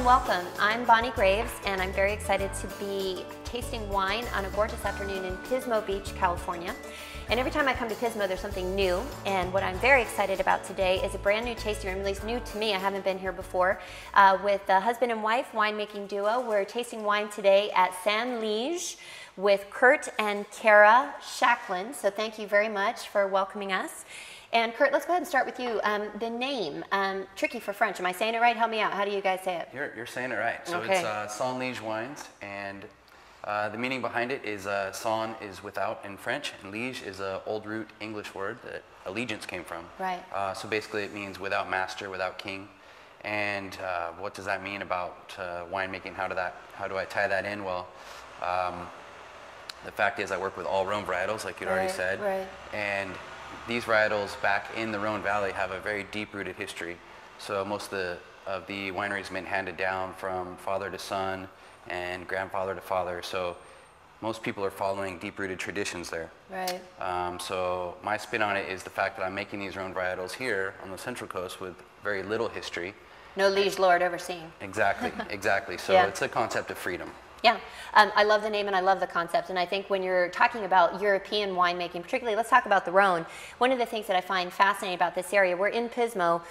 welcome. I'm Bonnie Graves, and I'm very excited to be tasting wine on a gorgeous afternoon in Pismo Beach, California. And every time I come to Pismo, there's something new. And what I'm very excited about today is a brand new tasting room, at least new to me. I haven't been here before, with a husband and wife winemaking duo. We're tasting wine today at Liege with Curt and Kara Schalchlin. So thank you very much for welcoming us. And Curt, let's go ahead and start with you. The name, tricky for French. Am I saying it right? Help me out. How do you guys say it? You're saying it right. So okay. It's Liege Wines, and the meaning behind it is "son" is without in French, and "liege" is an old root English word that allegiance came from. Right. So basically, it means without master, without king. And what does that mean about winemaking? How do I tie that in? Well, the fact is, I work with all Rhone varietals, like you'd already said, and these varietals back in the Rhone Valley have a very deep-rooted history. So most of the wineries have been handed down from father to son and grandfather to father. So most people are following deep-rooted traditions there. Right. So my spin on it is the fact that I'm making these Rhone varietals here on the Central Coast with very little history. No liege lord overseeing. Exactly, exactly. So yeah. It's a concept of freedom. Yeah, I love the name and I love the concept, and I think when you're talking about European winemaking, particularly, let's talk about the Rhone. One of the things that I find fascinating about this area, we're in Pismo.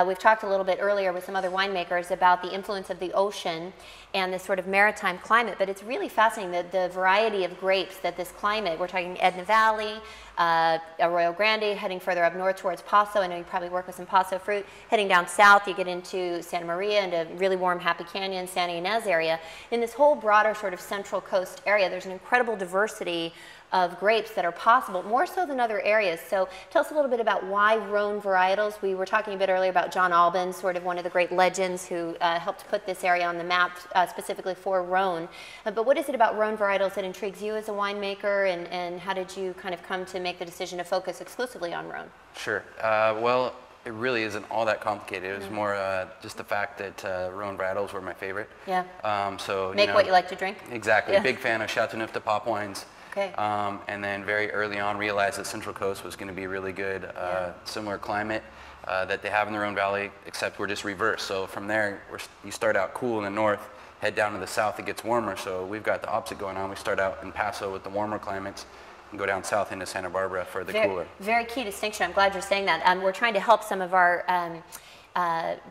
We've talked a little bit earlier with some other winemakers about the influence of the ocean and this sort of maritime climate, but it's really fascinating the variety of grapes that this climate, we're talking Edna Valley, Arroyo Grande, heading further up north towards Paso. I know you probably work with some Paso fruit. Heading down south, you get into Santa Maria and a really warm Happy Canyon, Santa Ynez area. In this whole broader sort of Central Coast area, there's an incredible diversity of grapes that are possible, more so than other areas. So tell us a little bit about why Rhone varietals. We were talking a bit earlier about John Albin, sort of one of the great legends who helped put this area on the map specifically for Rhone. But what is it about Rhone varietals that intrigues you as a winemaker, and how did you kind of come to make the decision to focus exclusively on Rhone? Sure. Well, it really isn't all that complicated. It was more just the fact that Rhone varietals were my favorite. Yeah. So make what you like to drink. Exactly. Yeah. Big fan of Chateauneuf de Pop wines. Okay. And then very early on realized that Central Coast was going to be really good, similar climate that they have in the Rhone Valley, except we're just reversed. So from there, you start out cool in the north, head down to the south, it gets warmer. So we've got the opposite going on. We start out in Paso with the warmer climates and go down south into Santa Barbara for the cooler. Very key distinction. I'm glad you're saying that. We're trying to help some of our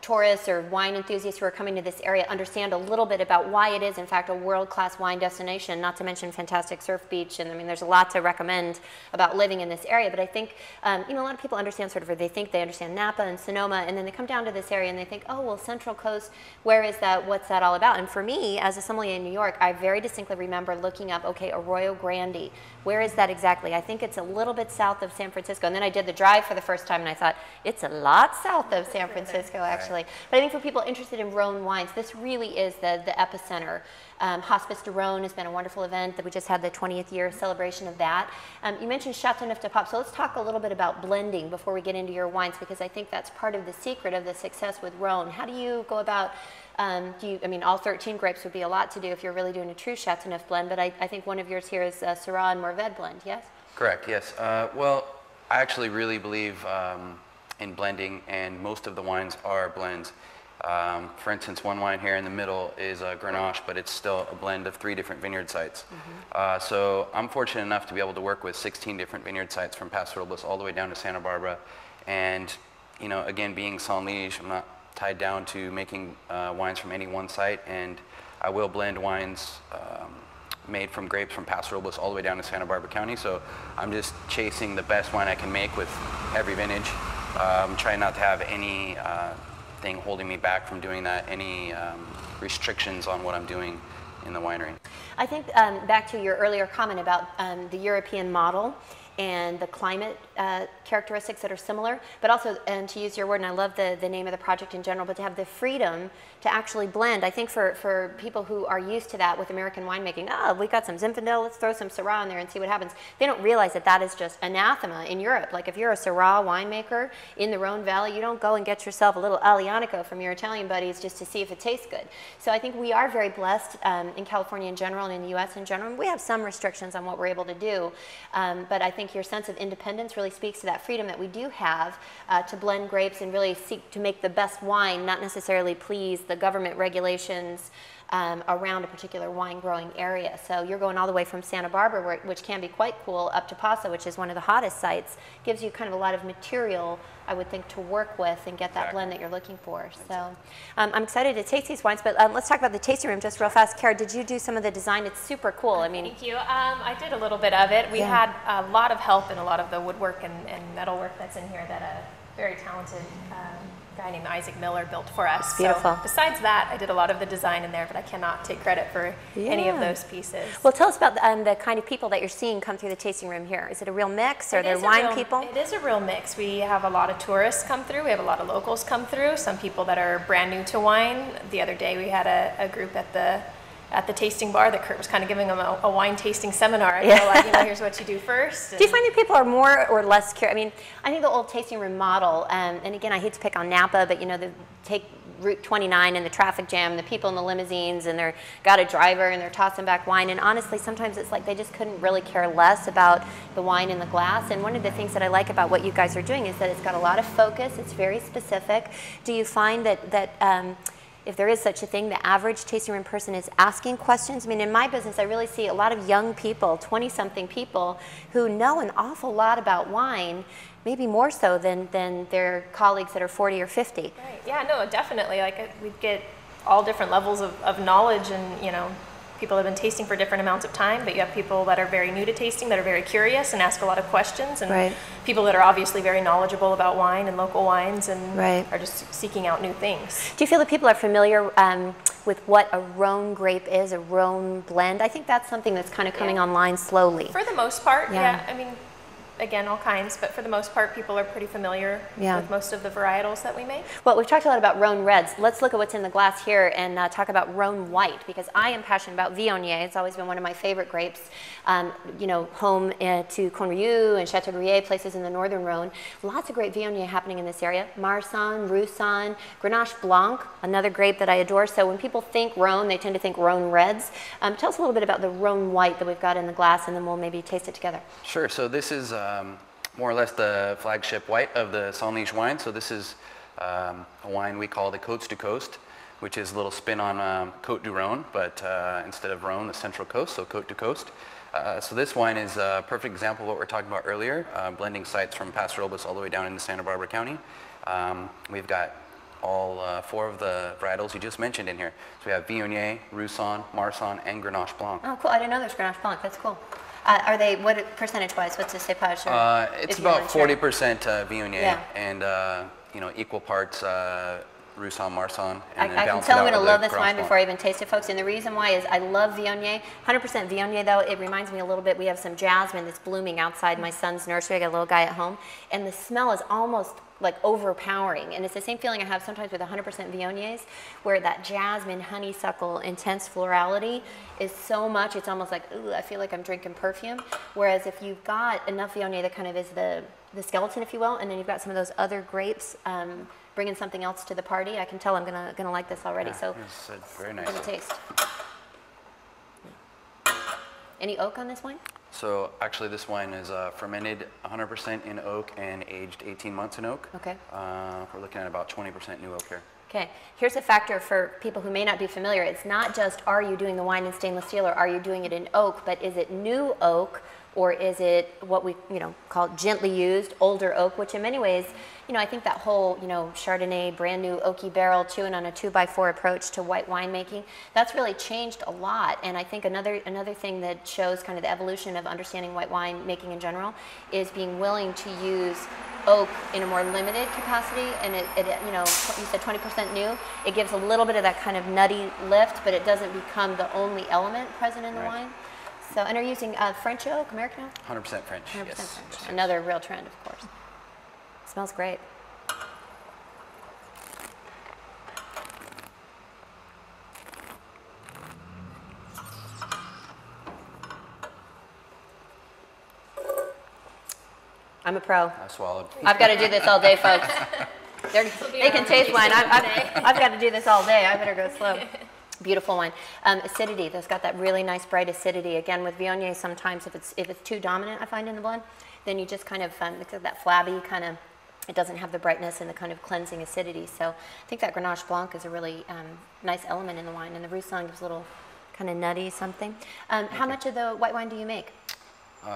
tourists or wine enthusiasts who are coming to this area understand a little bit about why it is in fact a world-class wine destination, not to mention fantastic surf beach, and I mean there's a lot to recommend about living in this area. But I think you know, a lot of people understand sort of, or they think they understand Napa and Sonoma, and then they come down to this area and they think, oh well, Central Coast, where is that, what's that all about? And for me as a sommelier in New York, I very distinctly remember looking up, okay, Arroyo Grande, where is that exactly? I think it's a little bit south of San Francisco. And then I did the drive for the first time and I thought, it's a lot south of San Francisco actually. Right. But I think for people interested in Rhone wines, this really is the epicenter. Hospice de Rhone has been a wonderful event that we just had the 20th year celebration of that. You mentioned Chateauneuf de Pop, so let's talk a little bit about blending before we get into your wines, because I think that's part of the secret of the success with Rhone. How do you go about, I mean, all 13 grapes would be a lot to do if you're really doing a true Chateauneuf blend, but I think one of yours here is a Syrah and Mourvedre blend, yes? Correct, yes. Well, I actually really believe in blending, and most of the wines are blends. For instance, one wine here in the middle is a Grenache, but it's still a blend of 3 different vineyard sites. So I'm fortunate enough to be able to work with 16 different vineyard sites from Paso Robles all the way down to Santa Barbara. And, you know, again, being Liege, I'm not tied down to making wines from any one site, and I will blend wines made from grapes from Paso Robles all the way down to Santa Barbara County. So I'm just chasing the best wine I can make with every vintage. Trying not to have any thing holding me back from doing that, any restrictions on what I'm doing in the winery. I think back to your earlier comment about the European model and the climate characteristics that are similar, but also, and to use your word, and I love the name of the project in general, but to have the freedom to actually blend. I think for people who are used to that with American winemaking, oh, we got some Zinfandel, let's throw some Syrah in there and see what happens. They don't realize that that is just anathema in Europe. Like if you're a Syrah winemaker in the Rhone Valley, you don't go and get yourself a little Aglianico from your Italian buddies just to see if it tastes good. So I think we are very blessed in California in general and in the US in general. We have some restrictions on what we're able to do, but I think your sense of independence really really speaks to that freedom that we do have to blend grapes and really seek to make the best wine, not necessarily please the government regulations around a particular wine growing area. So you're going all the way from Santa Barbara, which can be quite cool, up to Paso, which is one of the hottest sites. Gives you kind of a lot of material, I would think, to work with and get that blend that you're looking for. So I'm excited to taste these wines, but let's talk about the tasting room just real fast. Kara, did you do some of the design? It's super cool. I mean, thank you. I did a little bit of it. We had a lot of help in a lot of the woodwork and metalwork that's in here that a very talented guy named Isaac Miller built for us. Beautiful. So besides that, I did a lot of the design in there, but I cannot take credit for any of those pieces. Well, tell us about the kind of people that you're seeing come through the tasting room here. Is it a real mix? Are there wine people? It is a real mix. We have a lot of tourists come through. We have a lot of locals come through. Some people that are brand new to wine. The other day we had a group at the tasting bar that Curt was kind of giving them a wine tasting seminar. And like, here's what you do first. Do you find that people are more or less curious? I mean, I think the old tasting room model, and again, I hate to pick on Napa, but they take Route 29 and the traffic jam, the people in the limousines, and they're got a driver and they're tossing back wine. And honestly, sometimes it's like they just couldn't really care less about the wine in the glass. And one of the things that I like about what you guys are doing is that it's got a lot of focus. It's very specific. Do you find that if there is such a thing, the average tasting room person is asking questions? I mean, in my business, I really see a lot of young people, 20-something people, who know an awful lot about wine, maybe more so than their colleagues that are 40 or 50. Right. Yeah, no, definitely. Like, we get all different levels of knowledge, and, people have been tasting for different amounts of time, but you have people that are very new to tasting that are very curious and ask a lot of questions, and people that are obviously very knowledgeable about wine and local wines and are just seeking out new things. Do you feel that people are familiar with what a Rhone grape is, a Rhone blend? I think that's something that's kind of coming online slowly. For the most part, yeah. I mean, again, all kinds, but for the most part, people are pretty familiar with most of the varietals that we make. Well, we've talked a lot about Rhone Reds. Let's look at what's in the glass here and talk about Rhone White, because I am passionate about Viognier. It's always been one of my favorite grapes. Home to Conrieux and Châteaubriand, places in the northern Rhone. Lots of great Viognier happening in this area. Marsanne, Roussanne, Grenache Blanc, another grape that I adore. So when people think Rhone, they tend to think Rhone Reds. Tell us a little bit about the Rhone White that we've got in the glass, and then we'll maybe taste it together. Sure. So this is more or less the flagship white of the Liege Wines. So this is a wine we call the Côtes du Coast, which is a little spin on Côte du Rhône, but instead of Rhône, the Central Coast, so Côte du Coast. So this wine is a perfect example of what we were talking about earlier, blending sites from Paso Robles all the way down into Santa Barbara County. We've got all 4 of the varietals you just mentioned in here. So we have Viognier, Roussanne, Marsanne, and Grenache Blanc. Oh, cool. I didn't know there's Grenache Blanc. That's cool. Are they, what percentage-wise, what's the cepage? It's about 40% Viognier and, equal parts Roussanne, Marsanne. And I can tell I'm going to love this wine before I even taste it, folks. And the reason why is I love Viognier. 100% Viognier, though, it reminds me a little bit. We have some jasmine that's blooming outside my son's nursery. I got a little guy at home. And the smell is almost like overpowering. And it's the same feeling I have sometimes with 100% Viogniers, where that jasmine, honeysuckle, intense florality is so much, it's almost like, ooh, I feel like I'm drinking perfume. Whereas if you've got enough Viognier that kind of is the skeleton, if you will, and then you've got some of those other grapes bringing something else to the party, I can tell I'm gonna like this already. So it's very nice. Give it a taste. Any oak on this wine? So actually this wine is fermented 100% in oak and aged 18 months in oak. Okay. We're looking at about 20% new oak here. Okay, here's a factor for people who may not be familiar. It's not just are you doing the wine in stainless steel or are you doing it in oak, but is it new oak or is it what we call gently used older oak, which in many ways, I think that whole Chardonnay brand new oaky barrel chewing on a 2x4 approach to white winemaking, that's really changed a lot. And I think another thing that shows kind of the evolution of understanding white wine making in general is being willing to use oak in a more limited capacity, and you said 20% new. It gives a little bit of that kind of nutty lift, but it doesn't become the only element present in the wine. So, and are you using French oak, American oak? 100% French. 100% yes. French. Another real trend, of course. Smells great. I'm a pro. I swallowed. I've got to do this all day, folks. They can taste wine. I've got to do this all day. I better go slow. Beautiful wine. Acidity, that's got that really nice bright acidity. Again, with Viognier, sometimes if it's too dominant, I find in the blend, then you just kind of, it's got that flabby kind of, it doesn't have the brightness and the kind of cleansing acidity. So I think that Grenache Blanc is a really nice element in the wine, and the Roussanne gives a little kind of nutty something. How much of the white wine do you make?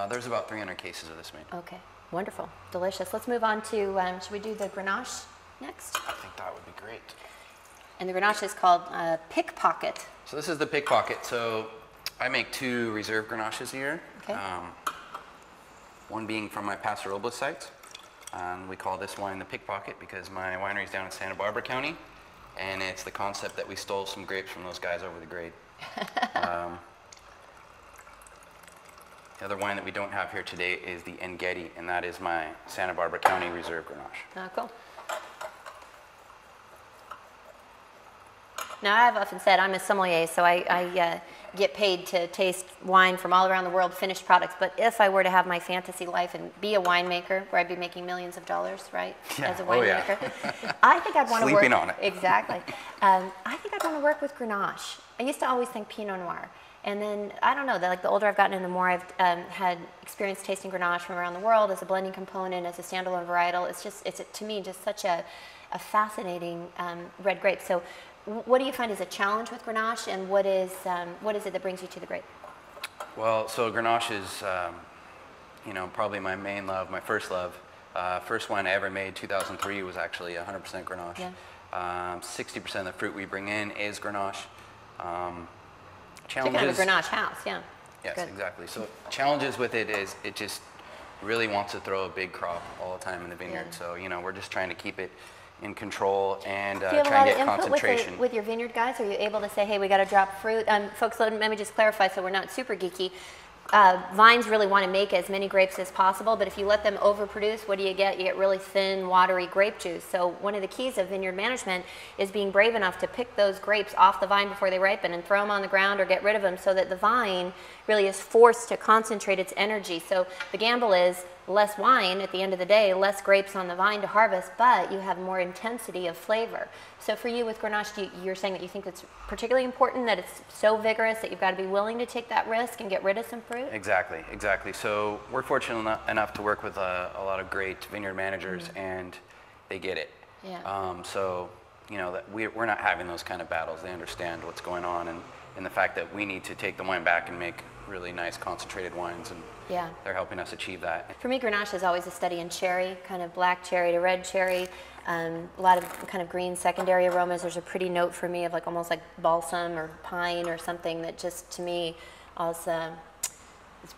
There's about 300 cases of this made. Okay, wonderful, delicious. Let's move on to, should we do the Grenache next? I think that would be great. And the Grenache is called Pickpocket. So this is the Pickpocket. So I make 2 reserve Grenaches a year. Okay. One being from my Paso Robles site. We call this wine the Pickpocket because my winery is down in Santa Barbara County, and it's the concept that we stole some grapes from those guys over the grade. The other wine that we don't have here today is the Engedi, and that is my Santa Barbara County Reserve Grenache. Cool. Now, I've often said I'm a sommelier, so I get paid to taste wine from all around the world, finished products. But if I were to have my fantasy life and be a winemaker, where I'd be making millions of dollars, right, as a winemaker, I think I'd want to work. Sleeping on it. Exactly. I think I'd want to work with Grenache. I used to always think Pinot Noir. And then, I don't know, the older I've gotten and the more I've had experience tasting Grenache from around the world as a blending component, as a standalone varietal, it's to me just such a fascinating red grape. So what do you find is a challenge with Grenache, and what is it that brings you to the grape? Well, so Grenache is, probably my main love, my first love. First wine I ever made, 2003, was actually 100% Grenache. Yeah. 60% of the fruit we bring in is Grenache. So kind of a Grenache house, yeah. Yes, Good. Exactly. So challenges with it is it just really wants to throw a big crop all the time in the vineyard. Yeah. So, we're just trying to keep it in control and Do you have a try lot and of get input concentration. with your vineyard guys? Are you able to say, hey, we got to drop fruit? Folks, let me just clarify so we're not super geeky. Vines really want to make as many grapes as possible, but if you let them overproduce, what do you get? You get really thin, watery grape juice. So one of the keys of vineyard management is being brave enough to pick those grapes off the vine before they ripen and throw them on the ground or get rid of them so that the vine really is forced to concentrate its energy. So the gamble is less wine at the end of the day, less grapes on the vine to harvest, but you have more intensity of flavor. So for you with Grenache, you're saying that you think it's particularly important that it's so vigorous that you've got to be willing to take that risk and get rid of some fruit? Exactly. So we're fortunate enough to work with a lot of great vineyard managers, and they get it. Yeah. So, that we're not having those kind of battles. They understand what's going on, and the fact that we need to take the wine back and make really nice concentrated wines, and yeah, they're helping us achieve that. For me, Grenache is always a study in cherry, kind of black cherry to red cherry. A lot of kind of green secondary aromas. There's a pretty note for me of almost like balsam or pine or something that just to me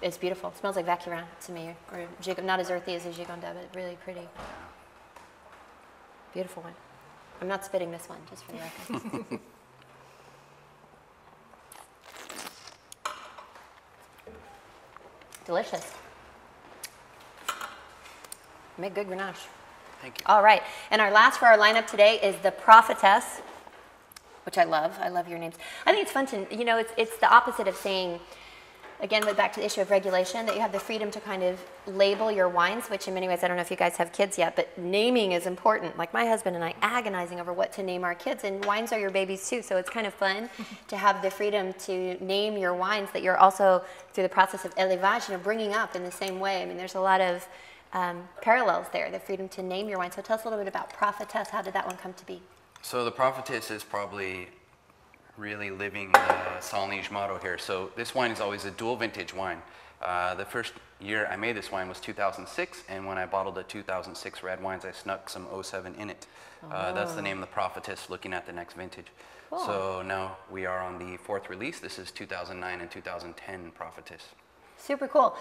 it's beautiful. It smells like Vacherin to me, or not as earthy as a Gigondas, but really pretty. Beautiful one. I'm not spitting this one, just for the record. Delicious. Make good Grenache. Thank you. All right, and our last for our lineup today is the Prophetess, which I love. I love your names. I think it's fun to, it's the opposite of saying, again, back to the issue of regulation, that you have the freedom to kind of label your wines, which in many ways, I don't know if you guys have kids yet, but naming is important. Like my husband and I agonizing over what to name our kids, and wines are your babies too, so it's kind of fun to have the freedom to name your wines that you're also, through the process of élevage, bringing up in the same way. I mean, there's a lot of parallels there, the freedom to name your wine. So tell us a little bit about Prophetess. How did that one come to be? So the Prophetess is probably really living the Saint Liege motto here. So this wine is always a dual vintage wine. The first year I made this wine was 2006, and when I bottled the 2006 red wines, I snuck some 07 in it. That's the name of the Prophetess, looking at the next vintage. Cool. So now we are on the 4th release. This is 2009 and 2010 Prophetess. Super cool.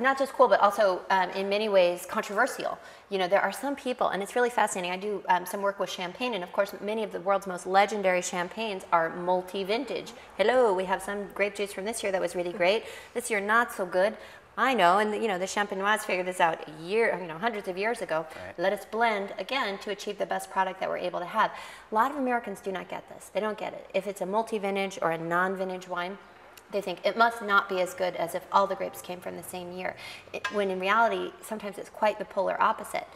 Not just cool, but also in many ways controversial. There are some people, and it's really fascinating. I do some work with champagne, and of course, many of the world's most legendary champagnes are multi-vintage. Hello, we have some grape juice from this year that was really great. This year, not so good. I know, and the Champenoise figured this out hundreds of years ago. Right. Let us blend again to achieve the best product that we're able to have. A lot of Americans do not get this. They don't get it. If it's a multi-vintage or a non-vintage wine, they think it must not be as good as if all the grapes came from the same year, when in reality, sometimes it's quite the polar opposite.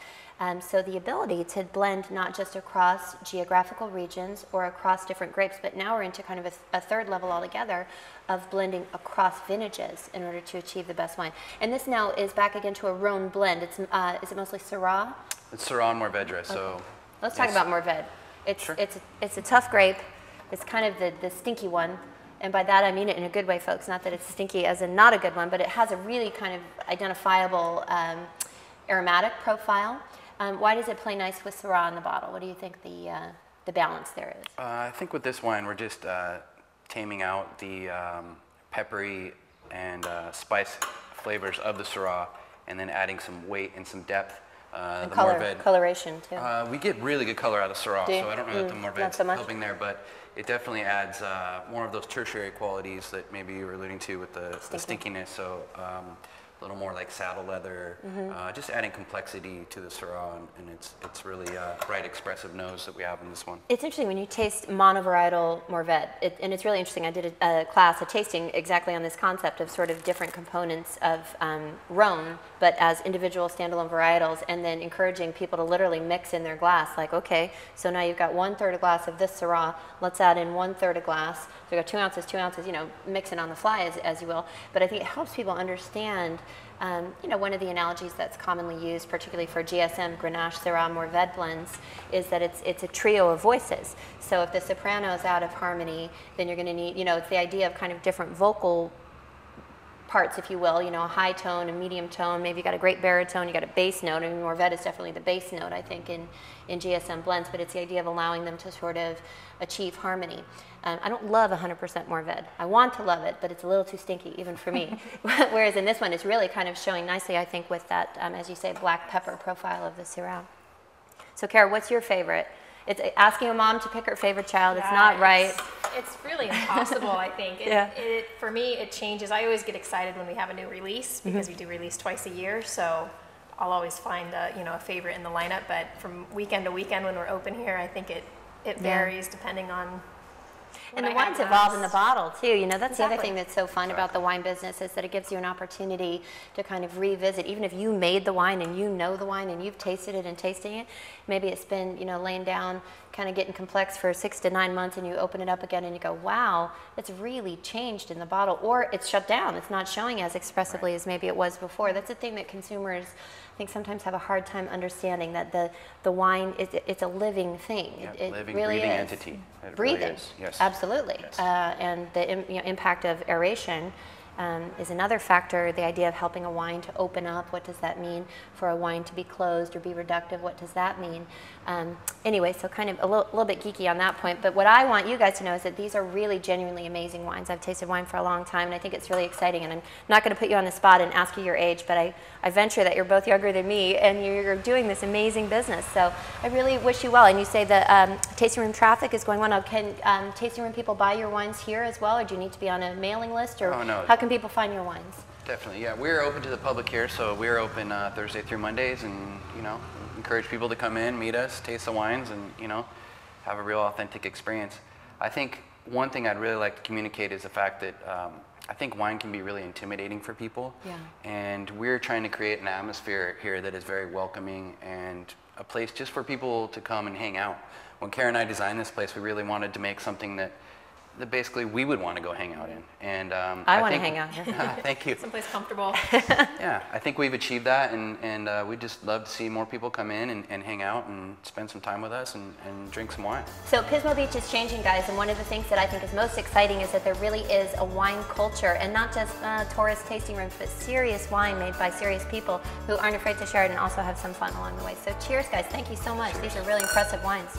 So the ability to blend not just across geographical regions or across different grapes, but now we're into kind of a third level altogether of blending across vintages in order to achieve the best wine. And this now is back again to a Rhone blend. It's, is it mostly Syrah? It's Syrah and Mourvedre, Okay. so... Let's talk about Mourvedre. Sure. It's a tough grape. It's kind of the stinky one. And by that I mean it in a good way, folks. Not that it's stinky as in not a good one, but it has a really kind of identifiable aromatic profile. Why does it play nice with Syrah in the bottle? What do you think the balance there is? I think with this wine, we're just taming out the peppery and spice flavors of the Syrah, and then adding some weight and some depth. And the coloration too. We get really good color out of Syrah, so I don't know that the Mourvedre's so helping there, but it definitely adds more of those tertiary qualities that maybe you were alluding to with the stinkiness. So a little more like saddle leather, just adding complexity to the Syrah, and it's really a bright, expressive nose that we have in this one. It's interesting when you taste monovarietal Mourvedre, and it's really interesting. I did a class, a tasting exactly on this concept of sort of different components of Rhone, but as individual standalone varietals, and then encouraging people to literally mix in their glass. Like, okay, so now you've got 1/3 a glass of this Syrah, let's add in 1/3 a glass. So you've got 2 ounces, you know, mix it on the fly as you will. But I think it helps people understand, you know, one of the analogies that's commonly used, particularly for GSM, Grenache, Syrah, Mourvedre blends, is that it's a trio of voices. So if the soprano is out of harmony, then you're going to need, you know, it's the idea of kind of different vocal parts, if you will, you know, a high tone, a medium tone, maybe you got a great baritone, you got a bass note. I mean, Mourvedre is definitely the bass note, I think, in GSM blends, but it's the idea of allowing them to sort of achieve harmony. I don't love 100% Mourvedre. I want to love it, but it's a little too stinky, even for me. Whereas in this one, it's really kind of showing nicely, I think, with that, as you say, black pepper profile of the Syrah. So, Kara, what's your favorite? It's asking a mom to pick her favorite child. It's not right. It's really impossible, I think. For me, it changes. I always get excited when we have a new release because we do release twice a year. So I'll always find a favorite in the lineup. But from weekend to weekend when we're open here, I think it varies depending on. And the wines evolve in the bottle too. You know, that's the other thing that's so fun about the wine business, is that it gives you an opportunity to kind of revisit. Even if you made the wine and you know the wine and you've tasted it and tasting it, maybe it's been, you know, laying down, kind of getting complex for 6 to 9 months, and you open it up again and you go, wow, it's really changed in the bottle. Or it's shut down. It's not showing as expressively as maybe it was before. That's a thing that consumers, I think, sometimes have a hard time understanding, that the wine, it's a living thing. Yeah, it living, really breathing is. entity. It Breathing, really is. Yes. Absolutely. Yes. And the impact of aeration is another factor. The idea of helping a wine to open up, what does that mean? For a wine to be closed or be reductive, what does that mean? Anyway, so kind of a little bit geeky on that point, but what I want you guys to know is that these are really genuinely amazing wines. I've tasted wine for a long time, and I think it's really exciting, and I'm not going to put you on the spot and ask you your age, but I venture that you're both younger than me, and you're doing this amazing business, so I really wish you well. And you say the tasting room traffic is going well. Can tasting room people buy your wines here as well, or do you need to be on a mailing list, or how can people find your wines? Definitely, yeah. We're open to the public here, so we're open Thursday through Mondays, and, you know, encourage people to come in, meet us, taste the wines, and, you know, have a real authentic experience. I think one thing I'd really like to communicate is the fact that I think wine can be really intimidating for people. Yeah. And we're trying to create an atmosphere here that is very welcoming and a place just for people to come and hang out. When Kara and I designed this place, we really wanted to make something that basically we would want to go hang out in. And I want to hang out here. Thank you. Someplace comfortable. Yeah, I think we've achieved that, and we'd just love to see more people come in and hang out and spend some time with us and drink some wine. So Pismo Beach is changing, guys, and one of the things that I think is most exciting is that there really is a wine culture, and not just tourist tasting rooms, but serious wine made by serious people who aren't afraid to share it and also have some fun along the way. So cheers, guys. Thank you so much. Cheers. These are really impressive wines.